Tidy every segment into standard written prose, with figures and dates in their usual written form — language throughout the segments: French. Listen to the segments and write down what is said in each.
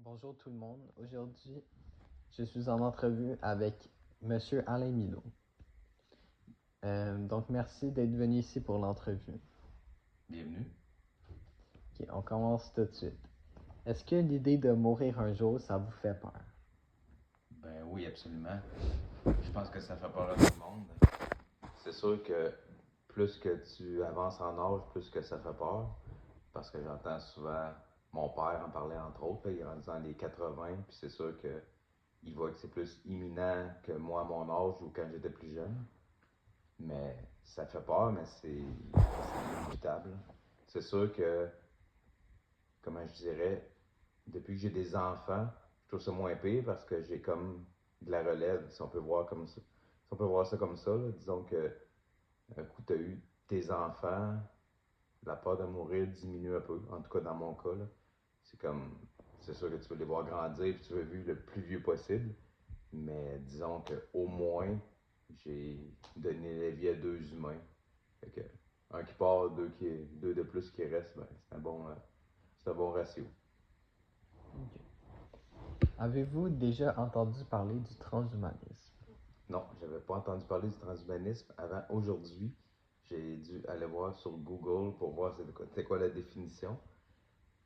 Bonjour tout le monde. Aujourd'hui, je suis en entrevue avec Monsieur Alain Milot. Donc, merci d'être venu ici pour l'entrevue. Bienvenue. Ok, on commence tout de suite. Est-ce que l'idée de mourir un jour, ça vous fait peur? Ben oui, absolument. Je pense que ça fait peur à tout le monde. C'est sûr que plus que tu avances en âge, plus que ça fait peur. Parce que j'entends souvent mon père en parler entre autres. Là, il est rendu dans les 80, puis c'est sûr que il voit que c'est plus imminent que moi à mon âge ou quand j'étais plus jeune. Mais ça fait peur, mais c'est inévitable. C'est sûr que, comment je dirais, depuis que j'ai des enfants, je trouve ça moins pire parce que j'ai comme de la relève, si on peut voir comme ça. Si on peut voir ça comme ça, là. Disons que un coup tu as eu tes enfants, la peur de mourir diminue un peu, en tout cas dans mon cas. Là. C'est comme, c'est sûr que tu veux les voir grandir et tu veux vivre le plus vieux possible, mais disons que au moins j'ai donné la vie à deux humains. Fait que, un qui part, deux de plus qui restent, ben, c'est un bon ratio. Ok. Avez-vous déjà entendu parler du transhumanisme? Non, j'avais pas entendu parler du transhumanisme avant aujourd'hui. J'ai dû aller voir sur Google pour voir c'était quoi la définition.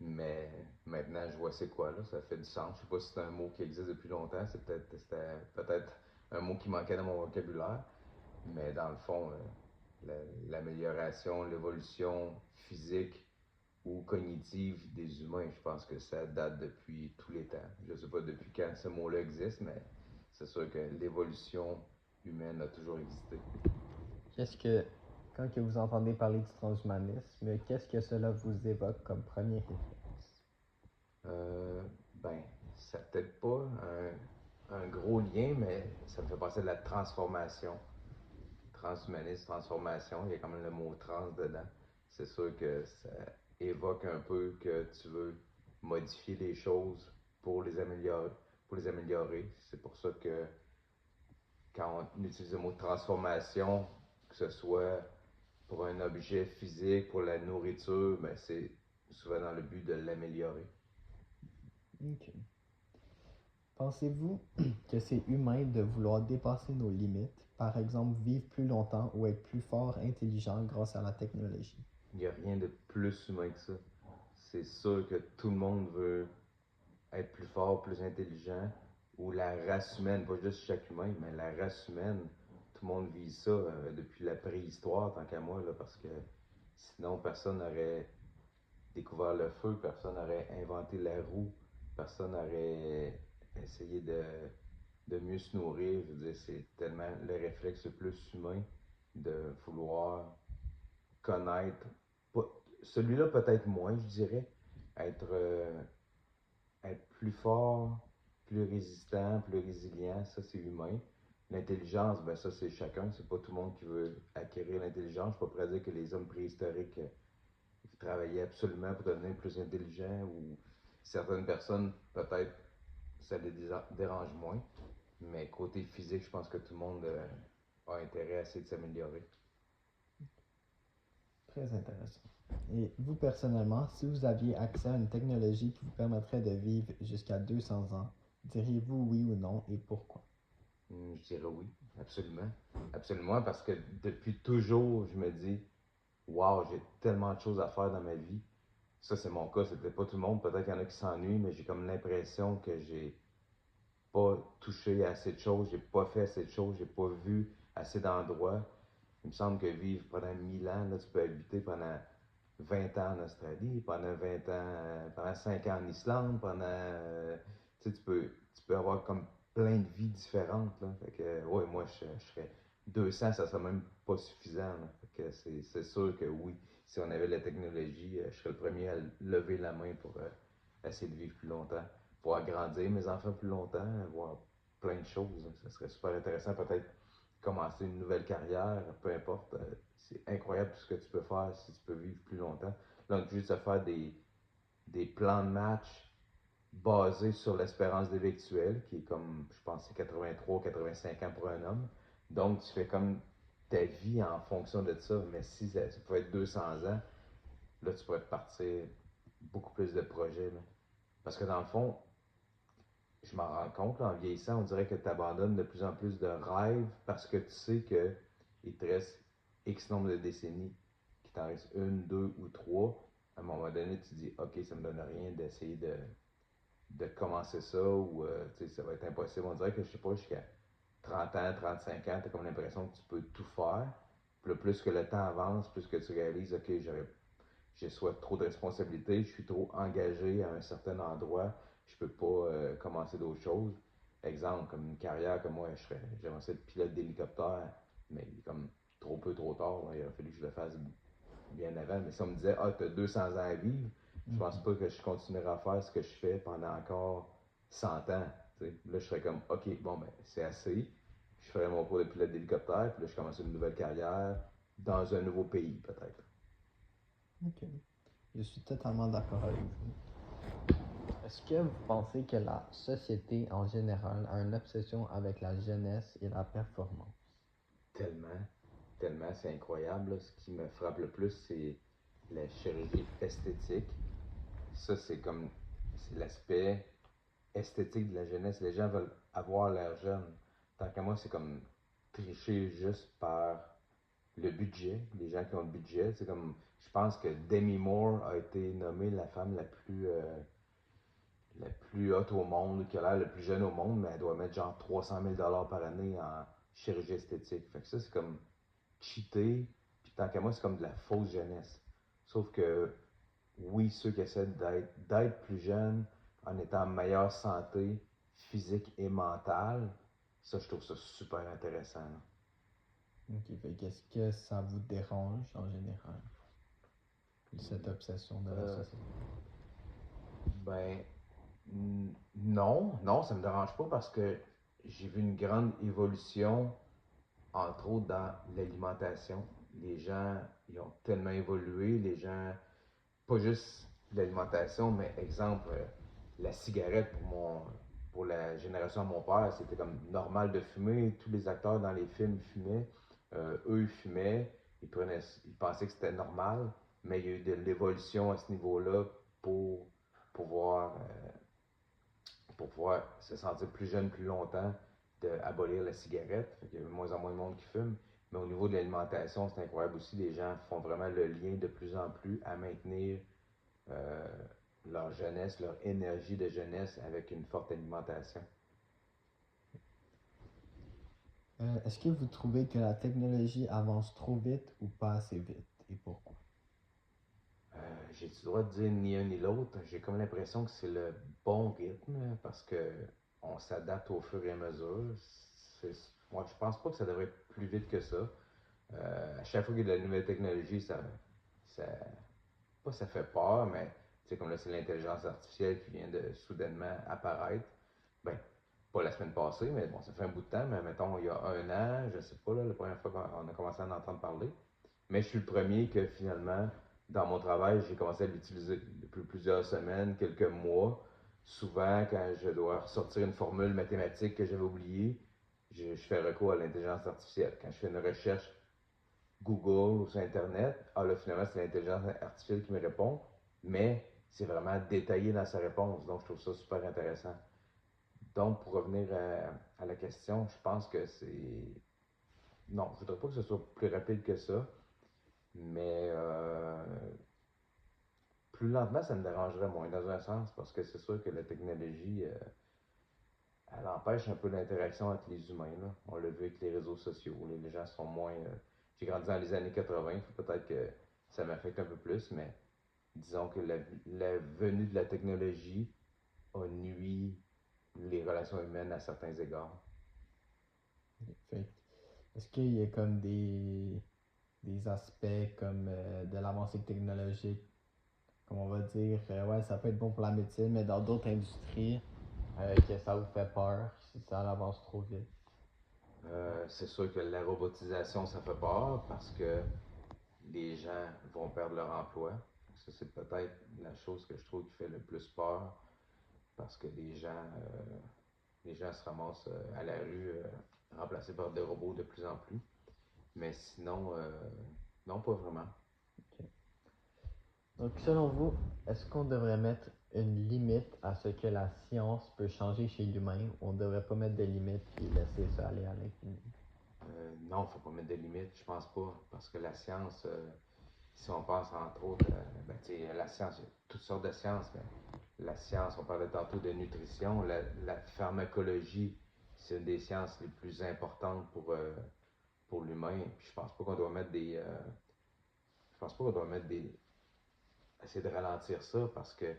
Mais maintenant, je vois c'est quoi là, ça fait du sens. Je sais pas si c'est un mot qui existe depuis longtemps, c'était peut-être un mot qui manquait dans mon vocabulaire. Mais dans le fond, l'amélioration, l'évolution physique ou cognitive des humains, je pense que ça date depuis tous les temps. Je sais pas depuis quand ce mot-là existe, mais c'est sûr que l'évolution humaine a toujours existé. Quand que vous entendez parler du transhumanisme, qu'est-ce que cela vous évoque comme premier réflexe? Ben, ça n'a peut-être pas un gros lien, mais ça me fait penser à la transformation. Transhumanisme, transformation, il y a quand même le mot trans dedans. C'est sûr que ça évoque un peu que tu veux modifier les choses pour les améliorer. Pour les améliorer. C'est pour ça que quand on utilise le mot transformation, que ce soit pour un objet physique, pour la nourriture, ben c'est souvent dans le but de l'améliorer. Ok. Pensez-vous que c'est humain de vouloir dépasser nos limites, par exemple vivre plus longtemps ou être plus fort, intelligent grâce à la technologie? Il n'y a rien de plus humain que ça. C'est sûr que tout le monde veut être plus fort, plus intelligent, ou la race humaine, pas juste chaque humain, mais la race humaine, tout le monde vit ça depuis la préhistoire, tant qu'à moi, là, parce que sinon personne n'aurait découvert le feu, personne n'aurait inventé la roue, personne n'aurait essayé de mieux se nourrir. Je veux dire, c'est tellement le réflexe le plus humain de vouloir connaître, celui-là peut-être moins, je dirais, être, euh, être plus fort, plus résistant, plus résilient, ça c'est humain. L'intelligence, ben ça c'est chacun, c'est pas tout le monde qui veut acquérir l'intelligence. Je suis pas prêt à dire que les hommes préhistoriques travaillaient absolument pour devenir plus intelligents ou certaines personnes, peut-être, ça les dérange moins. Mais côté physique, je pense que tout le monde a intérêt à essayer de s'améliorer. Très intéressant. Et vous, personnellement, si vous aviez accès à une technologie qui vous permettrait de vivre jusqu'à 200 ans, diriez-vous oui ou non et pourquoi? Je dirais oui, absolument. Absolument, parce que depuis toujours, je me dis, waouh, j'ai tellement de choses à faire dans ma vie. Ça, c'est mon cas, c'est peut-être pas tout le monde, peut-être qu'il y en a qui s'ennuient, mais j'ai comme l'impression que j'ai pas touché assez de choses, j'ai pas fait assez de choses, j'ai pas vu assez d'endroits. Il me semble que vivre pendant 1000 ans, là, tu peux habiter pendant 20 ans en Australie, pendant 20 ans, pendant 5 ans en Islande, tu sais, tu peux avoir comme plein de vies différentes, là. Fait que, ouais, moi, je serais 200, ça serait même pas suffisant, là. Fait que c'est sûr que oui, si on avait la technologie, je serais le premier à lever la main pour essayer de vivre plus longtemps, pour agrandir mes enfants plus longtemps, voir plein de choses. Ça serait super intéressant, peut-être commencer une nouvelle carrière, peu importe. C'est incroyable tout ce que tu peux faire si tu peux vivre plus longtemps. Là, on est obligé de se faire des plans de match basés sur l'espérance de vie actuelle, qui est comme, je pense, c'est 83-85 ans pour un homme. Donc, tu fais comme ta vie en fonction de ça. Mais si ça pouvait être 200 ans, là, tu pourrais te partir beaucoup plus de projets. Là. Parce que dans le fond, je m'en rends compte, là, en vieillissant, on dirait que tu abandonnes de plus en plus de rêves parce que tu sais qu'il te reste X nombre de décennies, qu'il t'en reste une, deux ou trois. À un moment donné, tu te dis, OK, ça me donne rien d'essayer de commencer ça ou ça va être impossible. On dirait que, je sais pas, jusqu'à 30 ans, 35 ans, tu as comme l'impression que tu peux tout faire. Puis là, plus que le temps avance, plus que tu réalises, OK, j'ai soit trop de responsabilités, je suis trop engagé à un certain endroit, je peux pas commencer d'autres choses. Exemple, comme une carrière comme moi, j'aimerais être pilote d'hélicoptère, mais il est comme trop peu, trop tard. Là. Il aurait fallu que je le fasse bien avant. Mais si on me disait, ah, tu as 200 ans à vivre, je pense Mhm. pas que je continuerai à faire ce que je fais pendant encore 100 ans. T'sais. Là, je serais comme, OK, bon, ben, c'est assez. Je ferais mon cours de pilote d'hélicoptère, puis là, je commence une nouvelle carrière dans un nouveau pays, peut-être. Ok. Je suis totalement d'accord avec vous. Est-ce que vous pensez que la société en général a une obsession avec la jeunesse et la performance? Tellement, tellement, c'est incroyable. Là. Ce qui me frappe le plus, c'est la chirurgie esthétique. Ça, c'est l'aspect esthétique de la jeunesse. Les gens veulent avoir l'air jeune. Tant qu'à moi, c'est comme tricher juste par le budget. Les gens qui ont le budget, c'est comme, je pense que Demi Moore a été nommée la femme la plus haute au monde, qui a l'air le plus jeune au monde, mais elle doit mettre genre 300 000 par année en chirurgie esthétique. Fait que ça, c'est comme cheater, puis tant qu'à moi, c'est comme de la fausse jeunesse. Sauf que, oui, ceux qui essaient d'être plus jeunes en étant en meilleure santé physique et mentale, ça, je trouve ça super intéressant. Là. Ok, fait qu'est-ce que ça vous dérange en général, cette obsession de la Euh, société? ben, non, non, ça me dérange pas parce que j'ai vu une grande évolution, entre autres dans l'alimentation. Les gens, ils ont tellement évolué, les gens pas juste l'alimentation, mais exemple, la cigarette pour la génération de mon père, c'était comme normal de fumer. Tous les acteurs dans les films fumaient. Eux, ils fumaient. Ils pensaient que c'était normal, mais il y a eu de l'évolution à ce niveau-là pour pouvoir, euh, pour pouvoir se sentir plus jeune plus longtemps, d'abolir la cigarette. Fait qu'il y a de moins en moins de monde qui fume. Mais au niveau de l'alimentation, c'est incroyable aussi. Les gens font vraiment le lien de plus en plus à maintenir euh, leur jeunesse, leur énergie de jeunesse avec une forte alimentation. Est-ce que vous trouvez que la technologie avance trop vite ou pas assez vite et pourquoi? J'ai le droit de dire ni un ni l'autre. J'ai comme l'impression que c'est le bon rythme parce que on s'adapte au fur et à mesure. Moi, je pense pas que ça devrait être plus vite que ça. À chaque fois qu'il y a de la nouvelle technologie, ça, pas ça fait peur, mais comme là, c'est l'intelligence artificielle qui vient de soudainement apparaître. Ben, pas la semaine passée, mais bon, ça fait un bout de temps, mais mettons, il y a un an, je sais pas, là, la première fois qu'on a commencé à en entendre parler. Mais je suis le premier que finalement, dans mon travail, j'ai commencé à l'utiliser depuis plusieurs semaines, quelques mois. Souvent, quand je dois ressortir une formule mathématique que j'avais oubliée, je fais recours à l'intelligence artificielle. Quand je fais une recherche Google ou sur Internet, ah là, finalement, c'est l'intelligence artificielle qui me répond, mais c'est vraiment détaillé dans sa réponse. Donc, je trouve ça super intéressant. Donc, pour revenir à la question, je pense que c'est. Non, je voudrais pas que ce soit plus rapide que ça, mais plus lentement, ça me dérangerait moins, dans un sens, parce que c'est sûr que la technologie, elle empêche un peu l'interaction entre les humains. Là. On l'a vu avec les réseaux sociaux. Les gens sont moins. J'ai grandi dans les années 80, peut-être que ça m'affecte un peu plus, mais disons que la venue de la technologie a nuit les relations humaines à certains égards. Fait est-ce qu'il y a comme des aspects comme de l'avancée technologique, comme on va dire, ouais, ça peut être bon pour la médecine, mais dans d'autres industries, que ça vous fait peur si ça avance trop vite? C'est sûr que la robotisation, ça fait peur parce que les gens vont perdre leur emploi. Ça, c'est peut-être la chose que je trouve qui fait le plus peur parce que les gens se ramassent à la rue remplacés par des robots de plus en plus. Mais sinon, non, pas vraiment. Ok. Donc, selon vous, est-ce qu'on devrait mettre une limite à ce que la science peut changer chez l'humain. On ne devrait pas mettre de limite et laisser ça aller à l'infini. Non, il ne faut pas mettre de limites, je pense pas. Parce que la science, si on pense entre autres, ben, la science, il y a toutes sortes de sciences, mais la science, on parlait tantôt de nutrition, la pharmacologie, c'est une des sciences les plus importantes pour l'humain. Puis je pense pas qu'on doit mettre des. Je pense pas qu'on doit mettre des. Essayer de ralentir ça parce que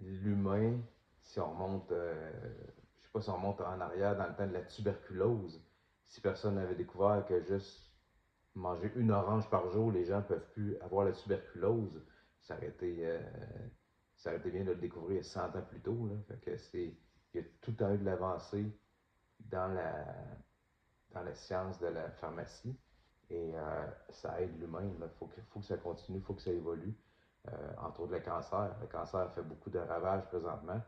l'humain, si on remonte, je sais pas si on remonte en arrière dans le temps de la tuberculose, si personne n'avait découvert que juste manger une orange par jour, les gens ne peuvent plus avoir la tuberculose, ça aurait été, ça aurait été bien de le découvrir 100 ans plus tôt. Là. Fait que il y a tout le temps eu de l'avancée dans dans la science de la pharmacie et ça aide l'humain. Il faut que ça continue, il faut que ça évolue. Entre autres, le cancer. Le cancer fait beaucoup de ravages présentement.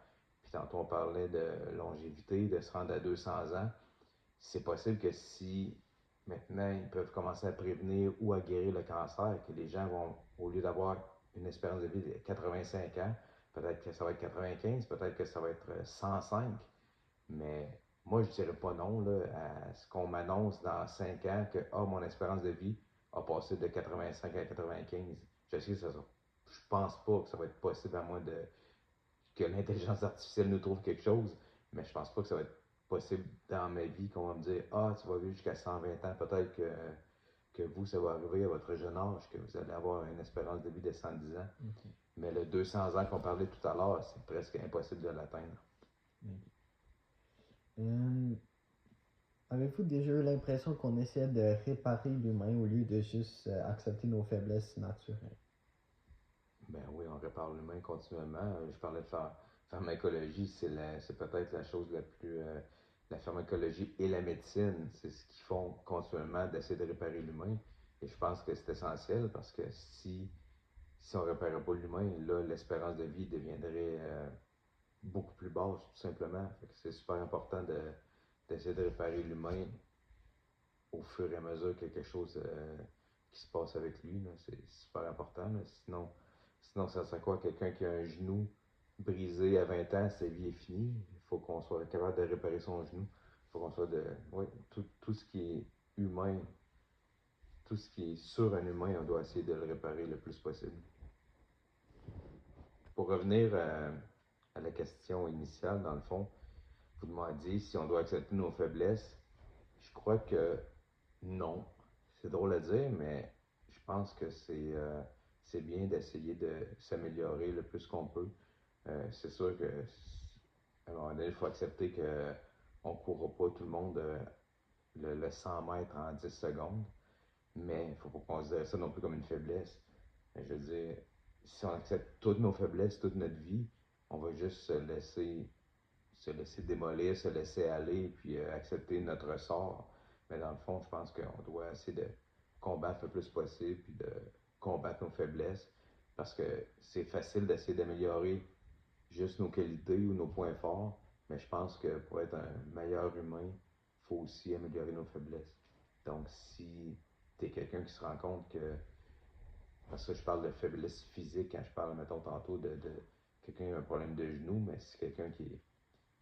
Puis tantôt, on parlait de longévité, de se rendre à 200 ans. C'est possible que si maintenant ils peuvent commencer à prévenir ou à guérir le cancer, que les gens vont, au lieu d'avoir une espérance de vie de 85 ans, peut-être que ça va être 95, peut-être que ça va être 105. Mais moi, je ne dirais pas non là, à ce qu'on m'annonce dans 5 ans que mon espérance de vie a passé de 85 à 95. Je sais que ça, je pense pas que ça va être possible à moins que l'intelligence artificielle nous trouve quelque chose, mais je pense pas que ça va être possible dans ma vie qu'on va me dire tu vas vivre jusqu'à 120 ans. Peut-être que vous, ça va arriver à votre jeune âge, que vous allez avoir une espérance de vie de 110 ans. Okay. Mais le 200 ans qu'on parlait tout à l'heure, c'est presque impossible de l'atteindre. Okay. Avez-vous déjà eu l'impression qu'on essaie de réparer l'humain au lieu de juste accepter nos faiblesses naturelles? Ben oui, on répare l'humain continuellement. Je parlais de pharmacologie, c'est peut-être la chose la plus. La pharmacologie et la médecine, c'est ce qu'ils font continuellement d'essayer de réparer l'humain. Et je pense que c'est essentiel parce que si on ne réparait pas l'humain, là, l'espérance de vie deviendrait beaucoup plus basse, tout simplement. Fait que c'est super important d'essayer de réparer l'humain au fur et à mesure qu'il y a quelque chose qui se passe avec lui. C'est super important. Sinon, ça serait quoi? Quelqu'un qui a un genou brisé à 20 ans, sa vie est finie. Il faut qu'on soit capable de réparer son genou. Il faut qu'on soit de. Oui, tout ce qui est humain, tout ce qui est sur un humain, on doit essayer de le réparer le plus possible. Pour revenir à la question initiale, dans le fond, vous demandiez si on doit accepter nos faiblesses. Je crois que non. C'est drôle à dire, mais je pense que c'est bien d'essayer de s'améliorer le plus qu'on peut. C'est sûr que à un moment donné, il faut accepter qu'on ne courra pas tout le monde le 100 mètres en 10 secondes, mais il ne faut pas considérer ça non plus comme une faiblesse. Je veux dire, si on accepte toutes nos faiblesses, toute notre vie, on va juste se laisser démolir, se laisser aller, puis accepter notre sort. Mais dans le fond, je pense qu'on doit essayer de combattre le plus possible, puis de combattre nos faiblesses, parce que c'est facile d'essayer d'améliorer juste nos qualités ou nos points forts, mais je pense que pour être un meilleur humain, il faut aussi améliorer nos faiblesses. Donc, si tu es quelqu'un qui se rend compte que, parce que je parle de faiblesse physique quand je parle, mettons, tantôt de quelqu'un qui a un problème de genou, mais si quelqu'un qui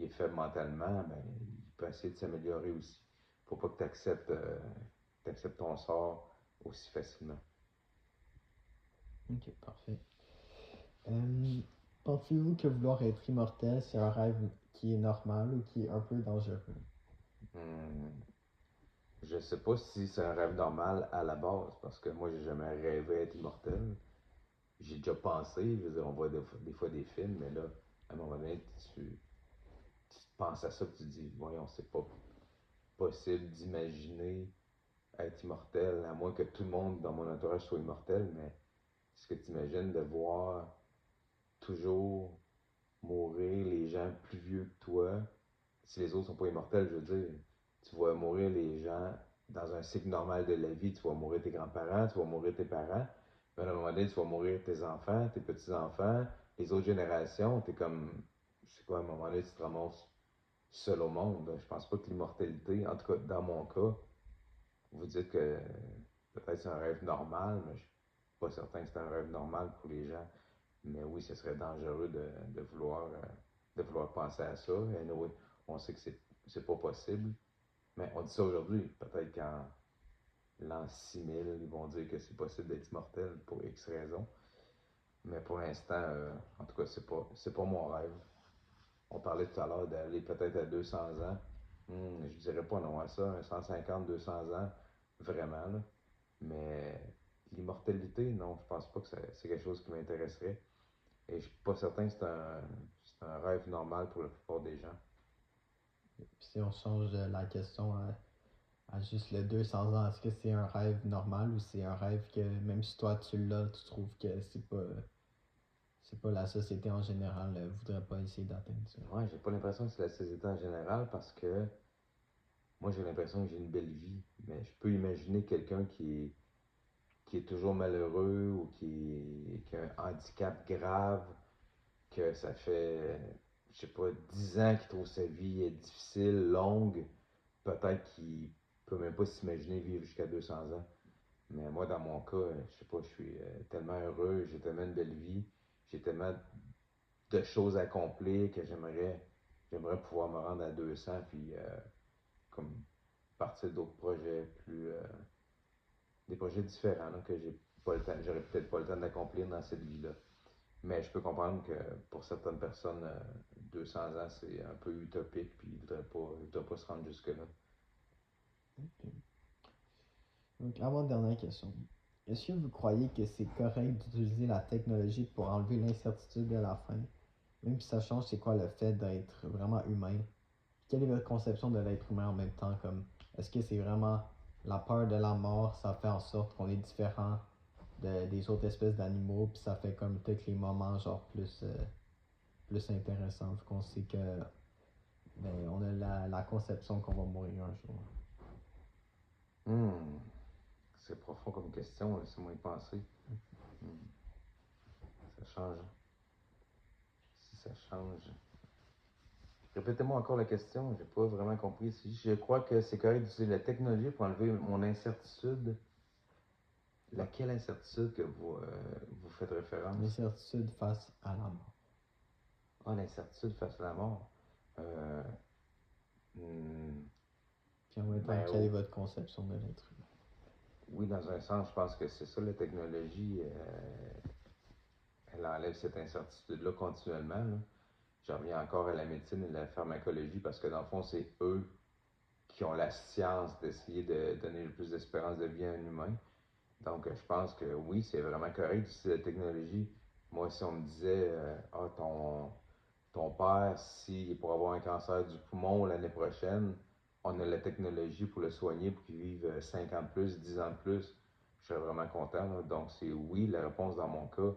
est faible mentalement, ben, il peut essayer de s'améliorer aussi. Faut pas que tu acceptes ton sort aussi facilement. Ok, parfait. Pensez-vous que vouloir être immortel, c'est un rêve qui est normal ou qui est un peu dangereux? Je sais pas si c'est un rêve normal à la base, parce que moi, j'ai jamais rêvé d'être immortel. J'ai déjà pensé, je veux dire, on voit des fois des films, mais là, à un moment donné, tu penses à ça et tu te dis, voyons, c'est pas possible d'imaginer être immortel, à moins que tout le monde dans mon entourage soit immortel, mais est-ce que tu imagines de voir toujours mourir les gens plus vieux que toi, si les autres sont pas immortels, je veux dire, tu vas mourir les gens dans un cycle normal de la vie, tu vas mourir tes grands-parents, tu vas mourir tes parents, mais à un moment donné, tu vas mourir tes enfants, tes petits-enfants, les autres générations, t'es comme, je sais quoi, à un moment donné, tu te ramasses seul au monde. Je pense pas que l'immortalité, en tout cas dans mon cas, vous dites que peut-être c'est un rêve normal, mais je suis pas certain que c'est un rêve normal pour les gens. Mais oui, ce serait dangereux de vouloir penser à ça. Et anyway, on sait que c'est pas possible. Mais on dit ça aujourd'hui. Peut-être qu'en l'an 6000, ils vont dire que c'est possible d'être immortel pour X raisons. Mais pour l'instant, en tout cas, c'est pas mon rêve. On parlait tout à l'heure d'aller peut-être à 200 ans. Je dirais pas non à ça, 150, 200 ans, vraiment. Là. Mais l'immortalité, non, je pense pas que c'est quelque chose qui m'intéresserait. Et je suis pas certain que c'est un rêve normal pour la plupart des gens. Puis si on change la question à juste le 200 ans, est-ce que c'est un rêve normal ou c'est un rêve que même si toi tu l'as, tu trouves que c'est pas la société en général voudrait pas essayer d'atteindre ça? Ouais, j'ai pas l'impression que c'est la société en général parce que moi j'ai l'impression que j'ai une belle vie. Mais je peux imaginer quelqu'un qui est toujours malheureux ou qui a un handicap grave, que ça fait, je sais pas, 10 ans qu'il trouve sa vie difficile, longue. Peut-être qu'il peut même pas s'imaginer vivre jusqu'à 200 ans. Mais moi, dans mon cas, je sais pas, je suis tellement heureux, j'ai tellement une belle vie, j'ai tellement de choses à accomplir que j'aimerais pouvoir me rendre à 200 puis comme partir d'autres projets des projets différents là, que j'ai pas le temps, j'aurais peut-être pas le temps d'accomplir dans cette vie-là. Mais je peux comprendre que pour certaines personnes, 200 ans, c'est un peu utopique, puis ils voudraient pas se rendre jusque-là. Ok. Donc, avant-dernière question. Est-ce que vous croyez que c'est correct d'utiliser la technologie pour enlever l'incertitude de la fin, même si ça change c'est quoi le fait d'être vraiment humain? Quelle est votre conception de l'être humain en même temps? Comme, est-ce que c'est vraiment la peur de la mort, ça fait en sorte qu'on est différent des autres espèces d'animaux, puis ça fait comme peut-être les moments genre plus intéressants, vu qu'on sait que ben, on a la conception qu'on va mourir un jour. Hmm, c'est profond comme question, laissez-moi y penser. Hmm, ça change. Si ça change. Répétez-moi encore la question, j'ai pas vraiment compris. Si je crois que c'est correct d'utiliser la technologie pour enlever mon incertitude. Ouais. Laquelle incertitude que vous faites référence? L'incertitude face à la mort. Ah, l'incertitude face à la mort. Euh, hmm, Puis en même temps, ben, quelle est votre conception de l'être humain? oui, dans un sens, je pense que c'est ça, la technologie, elle enlève cette incertitude-là continuellement. Là. Je reviens encore à la médecine et la pharmacologie parce que dans le fond, c'est eux qui ont la science d'essayer de donner le plus d'espérance de vie à un humain. Donc, je pense que oui, c'est vraiment correct d'utiliser la technologie. Moi, si on me disait, ah, ton père, s'il pour avoir un cancer du poumon l'année prochaine, on a la technologie pour le soigner pour qu'il vive 5 ans de plus, 10 ans de plus, je serais vraiment content. Là. Donc, c'est oui, la réponse dans mon cas,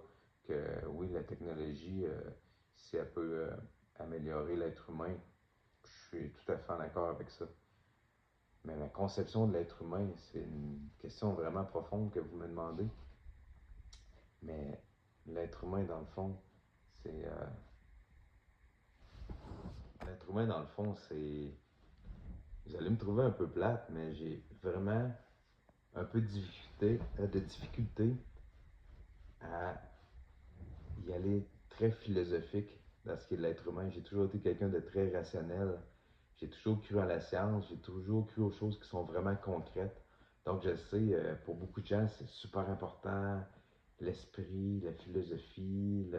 que oui, la technologie, si elle peut améliorer l'être humain, je suis tout à fait en accord avec ça. Mais ma conception de l'être humain, c'est une question vraiment profonde que vous me demandez. Mais l'être humain, dans le fond, c'est. L'être humain, dans le fond, c'est. Vous allez me trouver un peu plate, mais j'ai vraiment un peu de difficulté à y aller très philosophique dans ce qui est l'être humain. J'ai toujours été quelqu'un de très rationnel. J'ai toujours cru en la science, j'ai toujours cru aux choses qui sont vraiment concrètes. Donc je sais, pour beaucoup de gens, c'est super important, l'esprit, la philosophie,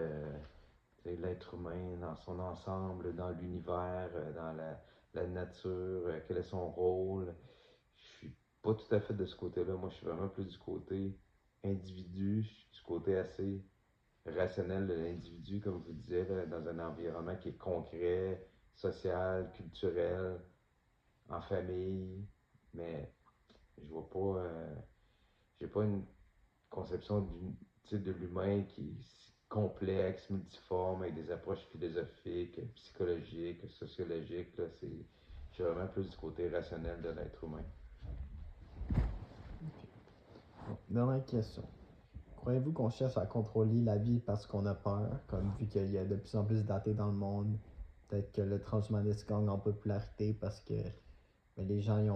l'être humain dans son ensemble, dans l'univers, dans la nature, quel est son rôle. Je suis pas tout à fait de ce côté-là. Moi, je suis vraiment plus du côté individu, je suis du côté assez rationnel de l'individu, comme je vous disais, là, dans un environnement qui est concret, social, culturel, en famille. Mais je vois pas, j'ai pas une conception de l'humain qui est complexe, multiforme, avec des approches philosophiques, psychologiques, sociologiques. Là, je suis vraiment plus du côté rationnel de l'être humain. Bon, dernière question. Croyez-vous qu'on cherche à contrôler la vie parce qu'on a peur, comme vu qu'il y a de plus en plus d'athées dans le monde, peut-être que le transhumanisme gagne en popularité parce que ben, les gens ils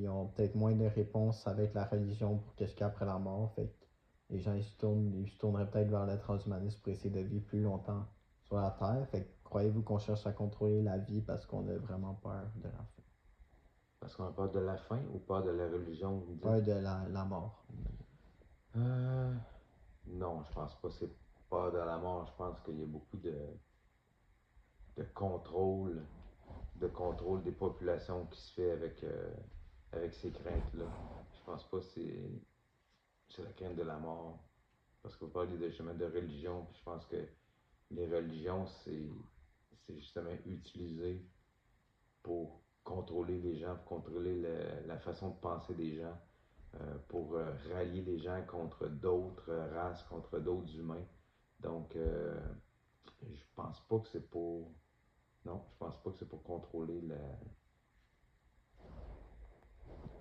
ont peut-être moins de réponses avec la religion pour qu'est-ce qu'il y a après la mort. Fait les gens ils se tourneraient peut-être vers le transhumanisme pour essayer de vivre plus longtemps sur la Terre. Fait que croyez-vous qu'on cherche à contrôler la vie parce qu'on a vraiment peur de la fin? Parce qu'on a peur de la fin ou peur de la religion, vous me dites? Peur de la mort. Non, je pense pas que c'est peur de la mort. Je pense qu'il y a beaucoup de contrôle des populations qui se fait avec ces craintes-là. Je pense pas que c'est la crainte de la mort. Parce que vous parlez justement de religion, puis je pense que les religions, c'est justement utilisé pour contrôler les gens, pour contrôler la façon de penser des gens, pour rallier les gens contre d'autres races, contre d'autres humains. Donc, je pense pas que c'est pour. Non, je pense pas que c'est pour contrôler la.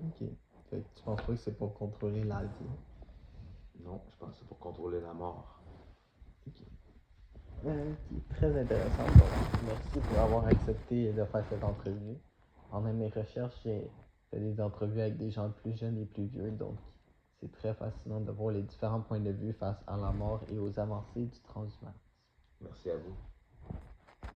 Ok. Fait que tu penses pas que c'est pour contrôler la vie? Non, je pense que c'est pour contrôler la mort. Ok. Très intéressant. Donc, merci pour avoir accepté de faire cette entrevue. En mes recherches, j'ai fait des entrevues avec des gens plus jeunes et plus vieux, donc c'est très fascinant de voir les différents points de vue face à la mort et aux avancées du transhumanisme. Merci à vous.